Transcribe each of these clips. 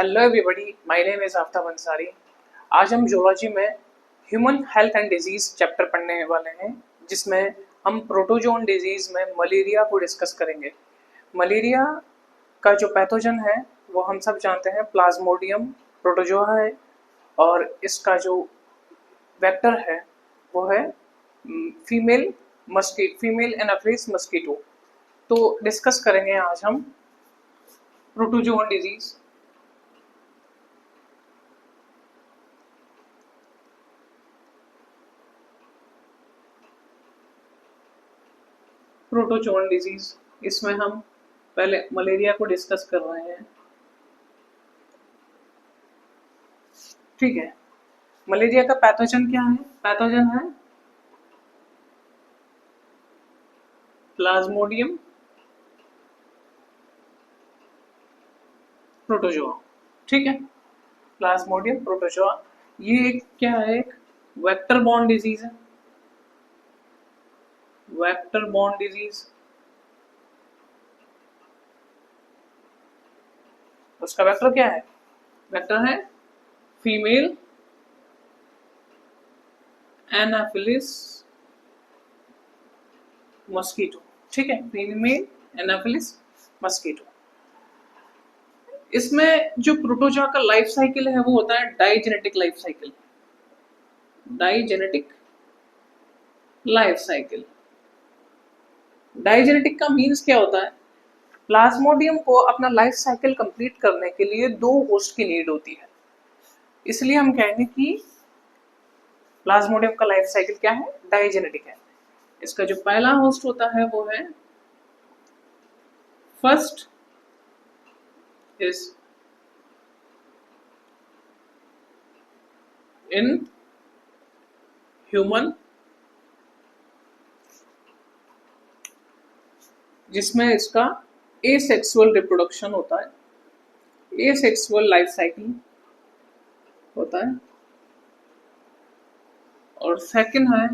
Hello everybody, my name is Aftab Ansari. आज हम zoology में human health and disease chapter पढ़ने वाले हैं, जिसमें हम प्रोटोजोन डिजीज में मलेरिया को डिस्कस करेंगे। मलेरिया का जो पैथोजन है वो हम सब जानते हैं, प्लाज्मोडियम प्रोटोजोआ है, और इसका जो वेक्टर है वो है फीमेल एनाफिलिस मस्कीटो। तो डिस्कस करेंगे आज हम प्रोटोजोन डिजीज। प्रोटोजोन डिजीज, इसमें हम पहले मलेरिया को डिस्कस कर रहे हैं। ठीक है, मलेरिया का पैथोजन क्या है? पैथोजन है प्लाज्मोडियम प्रोटोजोआ। ठीक है, प्लाज्मोडियम प्रोटोजोआ ये एक क्या है? एक वेक्टर बॉर्न डिजीज है। वेक्टर बॉर्न डिजीज, उसका वेक्टर क्या है? वेक्टर है फीमेल एनाफिलिस मस्कीटो। ठीक है, फीमेल एनाफिलिस मस्कीटो। इसमें जो प्रोटोजोआ का लाइफ साइकिल है वो होता है digenetic life cycle. Digenetic life cycle, digenetic का मीन्स क्या होता है? प्लाज्मोडियम को अपना लाइफ साइकिल कंप्लीट करने के लिए दो होस्ट की नीड होती है, इसलिए हम कहेंगे कि प्लाज्मोडियम का लाइफ साइकिल क्या है? डाइजेनेटिक है। इसका जो पहला होस्ट होता है वो है फर्स्ट इज इन ह्यूमन, जिसमें इसका एसेक्सुअल रिप्रोडक्शन होता है, एसेक्सुअल लाइफ साइकिल होता है। और सेकंड है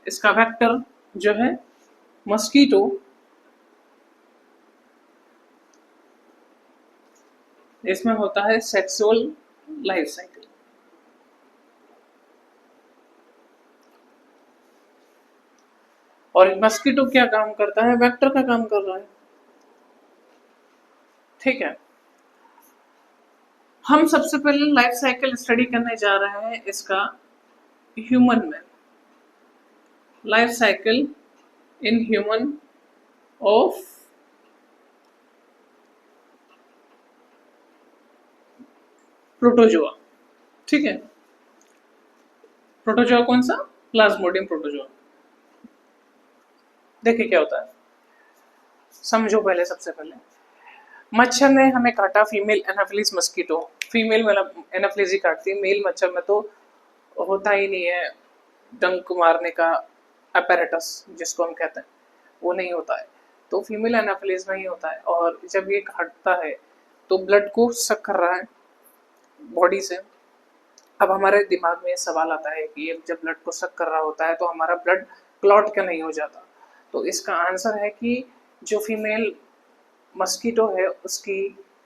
इसका वेक्टर जो है मस्कीटो, इसमें होता है सेक्सुअल लाइफ साइकिल। और मस्कीटो क्या काम करता है? वेक्टर का काम कर रहा है। ठीक है, हम सबसे पहले लाइफ साइकिल स्टडी करने जा रहे हैं इसका ह्यूमन में। Life cycle in human of protozoa. ठीक है, प्रोटोजोआ कौन सा? Plasmodium protozoa. देखिए क्या होता है, समझो पहले। सबसे पहले मच्छर ने हमें काटा, female Anopheles mosquito. Female Anopheles ही काटती है, मेल मच्छर में तो होता ही नहीं है डंक मारने का अपैरेटस जिसको हम कहते हैं, वो नहीं होता है। तो फीमेल एनाफिलिस में ही होता है, और जब ये काटता है तो ब्लड को सक कर रहा है बॉडी से। अब हमारे दिमाग में सवाल आता है कि ये जब ब्लड को सक कर रहा होता है तो हमारा ब्लड क्लॉट क्यों नहीं हो जाता? तो इसका आंसर है कि जो फीमेल मस्कीटो है उसकी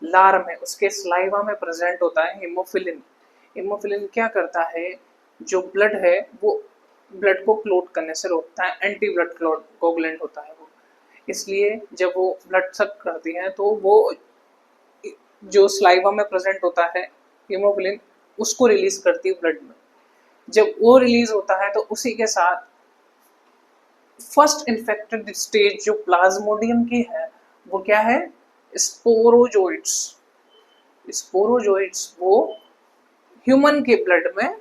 लार में, उसके स्लाइवा में प्रेजेंट होता है हीमोफिलिन। हीमोफिलिन क्या करता है? जो ब्लड है वो ब्लड को क्लॉट करने से रोकता है, एंटी ब्लड क्लॉट कोगुलेंट होता है वो। इसलिए जब वो ब्लड सक करती है तो वो जो स्लाइवा में प्रेजेंट होता है हीमोफिलिन, उसको रिलीज करती है ब्लड में। जब वो रिलीज होता है तो उसी के साथ फर्स्ट इन्फेक्टेड स्टेज जो प्लाज्मोडियम की है वो क्या है? स्पोरोजोइट्स। स्पोरोजोइट्स वो ह्यूमन के ब्लड में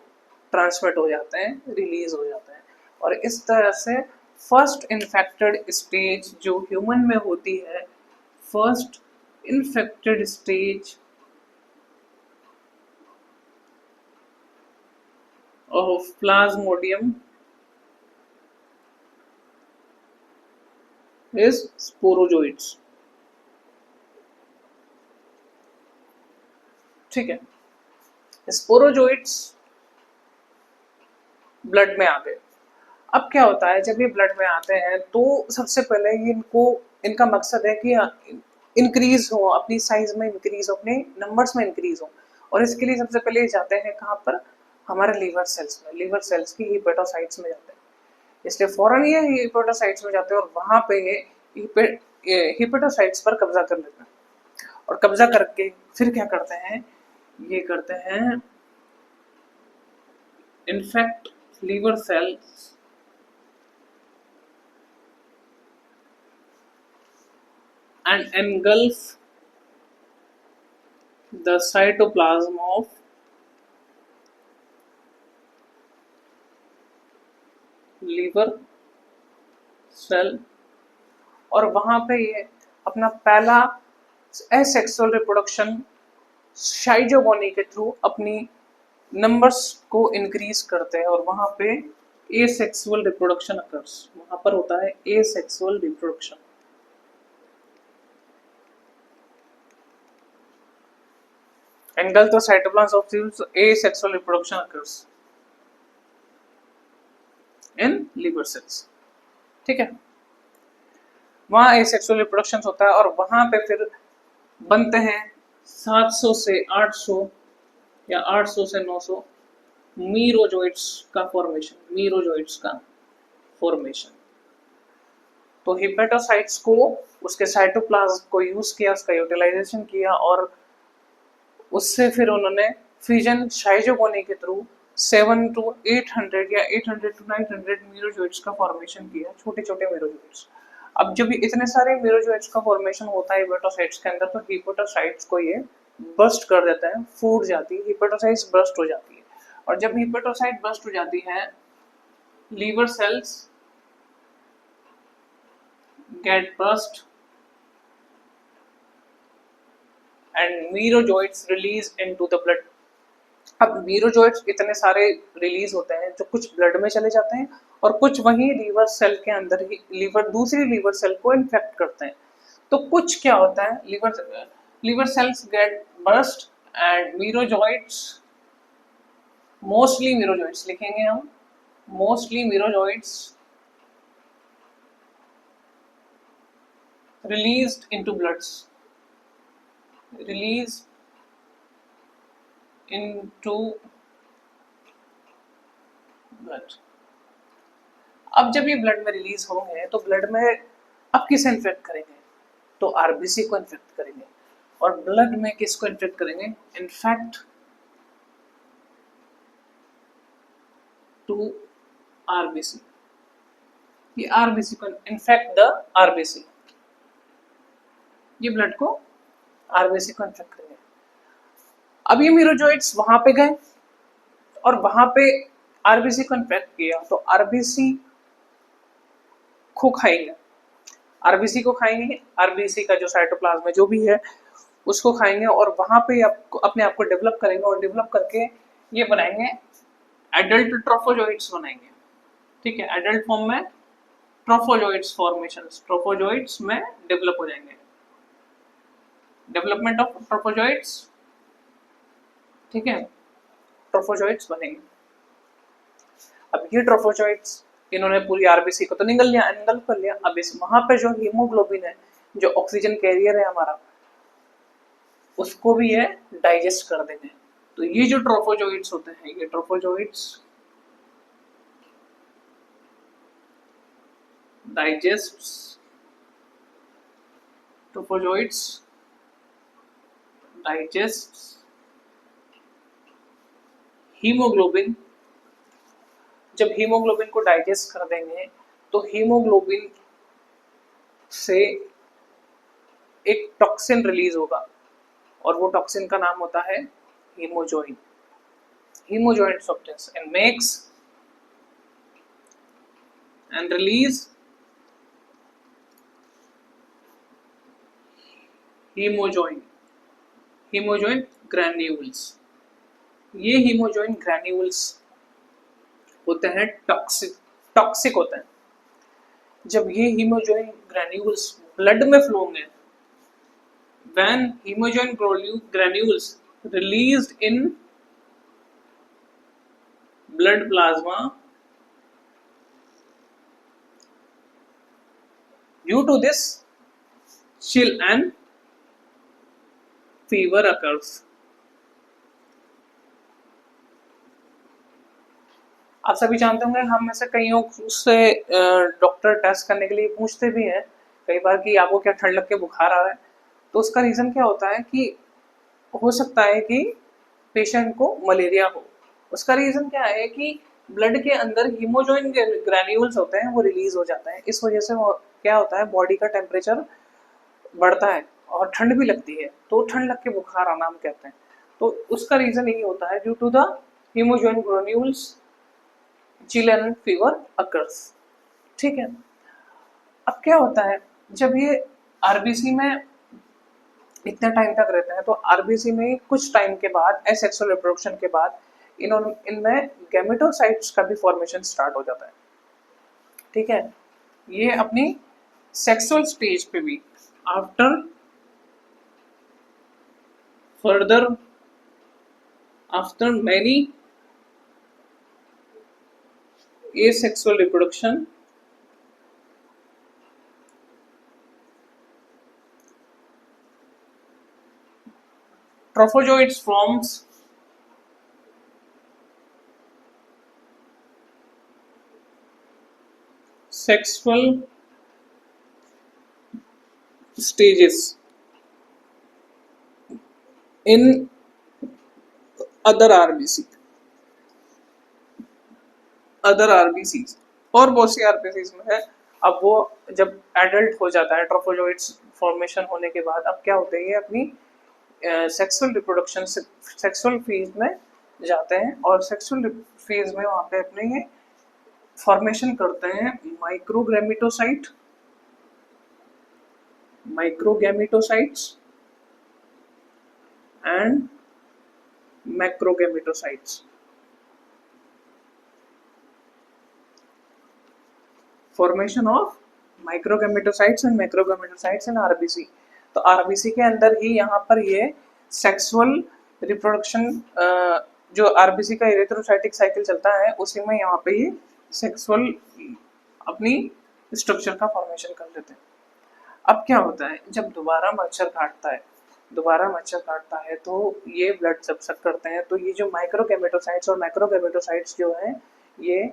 ट्रांसमिट हो जाते हैं, रिलीज हो जाते हैं। और इस तरह से फर्स्ट इन्फेक्टेड स्टेज जो ह्यूमन में होती है, first infected stage of Plasmodium is sporozoites. ठीक है, स्पोरोजोइट्स ब्लड में आ गए। अब क्या होता है, जब ये ब्लड में आते हैं तो सबसे पहले इनका मकसद है कि इंक्रीज हो, अपनी साइज में इंक्रीज हो, अपने नंबर्स में इंक्रीज हो। और इसके लिए सबसे पहले जाते हैं कहाँ पर, हमारे लीवर सेल्स में, लीवर सेल्स की हिपेटोसाइट्स में जाते हैं। इसलिए फौरन ये हिपेटोसाइट्स में जाते हैं और वहां पे ये हिपेटोसाइट्स पर कब्जा कर लेते हैं। और कब्जा करके फिर क्या करते हैं, ये करते हैं infect liver cells and engulf the cytoplasm of liver cell। और वहां पे ये अपना पहला एसेक्सुअल रिप्रोडक्शन शाइजोगोनी के थ्रू अपनी नंबर्स को इंक्रीज करते हैं। और वहां पे एसेक्सुअल रिप्रोडक्शन अकर्स, वहां पर होता है asexual reproduction. engulf the cytoplasm of cells, asexual reproduction occurs in liver cells। ठीक है, वहां एसेक्सुअल रिप्रोडक्शन होता है और वहां पे फिर बनते हैं 700 से 800 या 800 से 900 मीरोजोइट्स का फॉर्मेशन, मीरोजोइट्स का फॉर्मेशन। तो हिपेटोसाइट्स को, उसके साइटोप्लाज्म को यूज किया, उसका यूटिलाइजेशन किया और उससे फिर उन्होंने फ्यूजन शाइजोगोनी के थ्रू 7 to 800 या 800 to 900 मीरोजोइट्स का फॉर्मेशन किया, छोटे छोटे मीरोजोइट्स। अब जब इतने सारे मीरोजोइट्स का फॉर्मेशन होता है हिपेटोसाइट्स के अंदर, तो हिपेटोसाइट्स को ये बस्ट कर देता है, फूट जाती है, हिपेटोसाइट्स बस्ट हो जाती है। और जब हिपेटोसाइट बस्ट हो जाती है, liver cells get burst and merozoites release into the blood. अब मीरोजोइट्स इतने सारे रिलीज होते हैं जो कुछ ब्लड में चले जाते हैं और कुछ वहीं लीवर सेल के अंदर ही दूसरी लीवर सेल को इन्फेक्ट करते हैं। तो कुछ क्या होता है, liver cells get burst and merozoites, mostly merozoites लिखेंगे हम, mostly merozoites released into bloods, release into blood. अब जब ये ब्लड में रिलीज होंगे तो ब्लड में अब किसे इन्फेक्ट करेंगे, तो आरबीसी को इन्फेक्ट करेंगे। और ब्लड में किसको इन्फेक्ट करेंगे, इनफेक्ट टू आरबीसी, ये आरबीसी को इन्फेक्ट द आरबीसी, ये ब्लड को आरबीसी को इन्फेक्ट करेंगे। अब ये मीरोजोइट्स वहां पे गए और वहां पे आरबीसी को इन्फेक्ट किया, तो आरबीसी को खाएंगे, आरबीसी को खाएंगे, आरबीसी का जो साइटोप्लाज्म है जो भी है उसको खाएंगे और वहां पे आपको अपने आप को डेवलप करेंगे और डेवलप करके ये बनाएंगे एडल्ट ट्रोफोजोइट्स बनाएंगे। ठीक है, एडल्ट फॉर्म में ट्रोफोजोइट्स फॉर्मेशन, ट्रोफोजोइट्स में डेवलप हो जाएंगे, डेवलपमेंट ऑफ ट्रोफोजोइट्स। ठीक है, ट्रोफोजोइट्स बनेंगे। अब ये ट्रोफोजोइट्स इन्होंने पूरी आरबीसी को तो निगल कर लिया। अब इस वहां पे जो हीमोग्लोबिन है, जो ऑक्सीजन कैरियर है हमारा, उसको भी ये डाइजेस्ट कर देंगे। तो ये जो ट्रोफोजोइट्स होते हैं, ये ट्रोफोजोइट्स डाइजेस्ट्स, ट्रोफोजोइट्स डाइजेस्ट्स हीमोग्लोबिन। जब हीमोग्लोबिन को डाइजेस्ट कर देंगे तो हीमोग्लोबिन से एक टॉक्सिन रिलीज होगा और वो टॉक्सिन का नाम होता है hemozoin, hemozoin substance, and makes and release hemozoin, hemozoin granules. ये हीमोजोइन ग्रैन्यूल्स होते हैं टॉक्सिक, टॉक्सिक होते हैं। जब ये हीमोजोइन ग्रैन्यूल्स ब्लड में फ्लो होंगे, when hemojoin granules released in blood plasma, due to this chill and fever occurs. आप सभी जानते होंगे, हम में से कईयों से डॉक्टर टेस्ट करने के लिए पूछते भी हैं कई बार कि आपको क्या ठंड लग के बुखार आ रहा है। तो उसका रीज़न क्या होता है कि हो सकता है कि पेशेंट को मलेरिया हो। उसका रीज़न क्या है कि ब्लड के अंदर हीमोजोइन ग्रैन्यूल्स होते हैं, वो रिलीज हो जाते हैं। इस वजह से वो क्या होता है, बॉडी का टेम्परेचर बढ़ता है और ठंड भी लगती है, तो ठंड लग के बुखार आना हम कहते हैं। तो उसका रीज़न यही होता है, due to the hemozoin granules chill and fever occurs. ठीक है। अब क्या होता है, जब ये आरबीसी में इतने टाइम तक रहते हैं, तो आरबीसी में कुछ टाइम के बाद एसेक्सुअल रिप्रोडक्शन के बाद इनमें गैमेटोसाइट्स का भी फॉर्मेशन स्टार्ट हो जाता है। ठीक है। ये अपनी सेक्सुअल स्टेज पे भी after further after many asexual reproduction trophozoites forms sexual stages in other RBC और बहुत सी RBCs में है। अब वो जब एडल्ट हो जाता है ट्रोफोजोइट्स फॉर्मेशन होने के बाद, अब क्या होते हैं, ये अपनी सेक्सुअल रिप्रोडक्शन सेक्सुअल फेज में जाते हैं और सेक्सुअल फेज में वहाँ पे अपने ये फॉर्मेशन करते हैं microgametocytes and macrogametocytes. Formation of microgametocytes and macrogametocytes in RBC. तो आरबीसी के अंदर ही यहाँ पर ये सेक्सुअल रिप्रोडक्शन, जो आरबीसी का इरेथ्रोसाइटिक साइकिल चलता है, उसी में यहाँ पे ये सेक्सुअल अपनी स्ट्रक्चर का फॉर्मेशन कर लेते हैं। अब क्या होता है, जब दोबारा मच्छर काटता है तो ये ब्लड जब सक करते हैं, तो ये जो माइक्रोगैमेटोसाइट्स और मैक्रोगैमेटोसाइट्स जो हैं, ये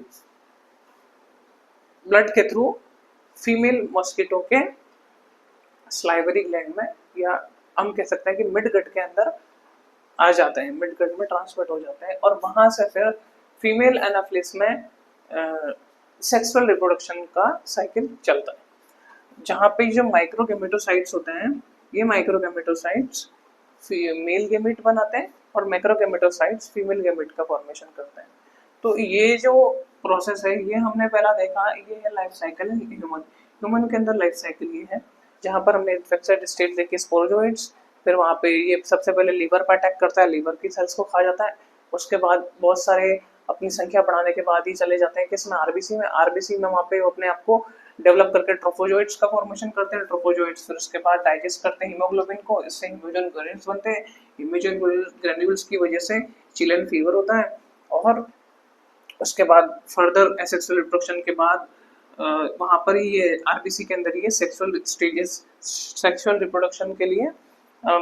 ब्लड के थ्रू फीमेल मॉस्किटो के स्लाइवरी ग्लैंड में, या हम कह सकते हैं कि मिड गट के अंदर आ जाते हैं, मिड गट में ट्रांसफर हो जाते हैं और वहां से फिर फीमेल एनाफिलिस में सेक्सुअल रिप्रोडक्शन का साइकिल चलता है। जहाँ पे जो माइक्रोगैमेटोसाइट्स होते हैं, ये माइक्रोगैमेटोसाइट्स मेल गैमेट बनाते हैं और मैक्रोगैमेटोसाइट्स फीमेल गैमेट का फॉर्मेशन करते हैं। तो ये जो प्रोसेस है, ये हमने पहला देखा, ये है लाइफ साइकिल ह्यूमन के अंदर लाइफ साइकिल ये है, जहाँ पर हमने इन्फेक्टेड स्टेट देखी स्पोरोजोइड्स, फिर वहाँ पे ये सबसे पहले लीवर पर अटैक करता है, लीवर की सेल्स को खा जाता है, उसके बाद बहुत सारे अपनी संख्या बढ़ाने के बाद ही चले जाते हैं किसमें, आरबीसी में वहाँ पे वो अपने आप को डेवलप करके ट्रोफोजोइट्स का फॉर्मेशन करते हैं। ट्रोफोजोइट्स फिर उसके बाद डाइजेस्ट करते हैं हीमोग्लोबिन को, इससे हीमोजोइन ग्रैन्यूल्स बनते हैं। हीमोजोइन ग्रैन्यूल्स की वजह से चिलन फीवर होता है और उसके बाद फर्दर एसेक्सुअल रिप्रोडक्शन के बाद वहाँ पर ही ये आरबीसी के अंदर ये सेक्सुअल रिप्रोडक्शन के लिए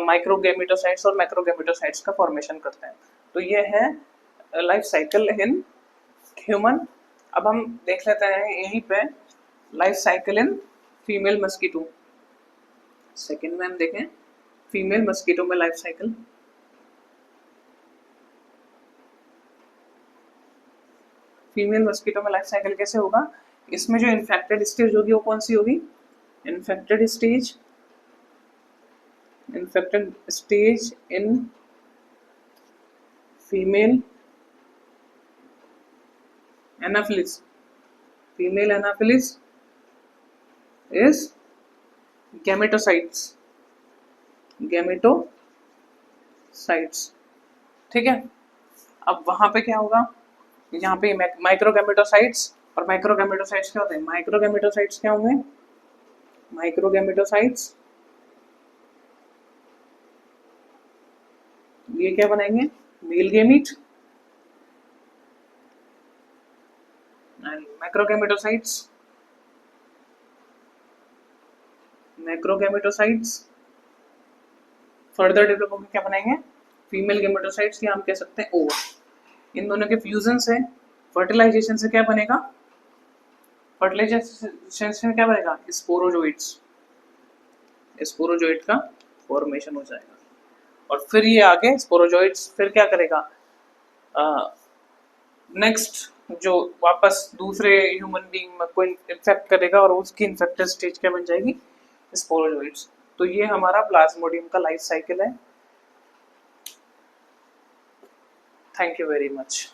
माइक्रोगैमेटोसाइट्स और मैक्रोगैमेटोसाइट्स का फॉर्मेशन करते हैं। तो ये है लाइफ साइकिल इन ह्यूमन। अब हम देख लेते हैं यहीं पे life cycle in female mosquito. Second में हम देखें फीमेल मस्कीटो में लाइफ साइकिल। फीमेल मस्कीटो में लाइफ साइकिल कैसे होगा, इसमें जो इन्फेक्टेड स्टेज होगी वो कौन सी होगी, infected stage in female Anopheles. Female Anopheles is gametocytes. ठीक है। अब वहां पे क्या होगा, यहाँ पे माइक्रोगैमेटोसाइट्स और मैक्रोगैमेटोसाइट्स क्या होते हैं, माइक्रोगैमेटोसाइट्स क्या होंगे, माइक्रोगैमेटोसाइट्स ये क्या बनाएंगे, मेल गैमीट, मैक्रोगैमेटोसाइट्स फर्दर डेवलप होकर क्या बनाएंगे, फीमेल गेमेटोसाइट्स, या हम कह सकते हैं ओवर। इन दोनों के फ्यूजन से, फर्टिलाइजेशन से क्या बनेगा, फर्टिलाइजेशन से क्या बनेगा, स्पोरोजोइट्स, स्पोरोजोइट का फॉर्मेशन हो जाएगा। और फिर ये आगे स्पोरोजोइट्स फिर क्या करेगा, नेक्स्ट जो वापस दूसरे ह्यूमन बीइंग को इन्फेक्ट करेगा और उसकी इन्फेक्टेड स्टेज क्या बन जाएगी, स्पोरोजोइट्स। तो ये हमारा प्लाज्मोडियम का लाइफ साइकिल है। Thank you very much.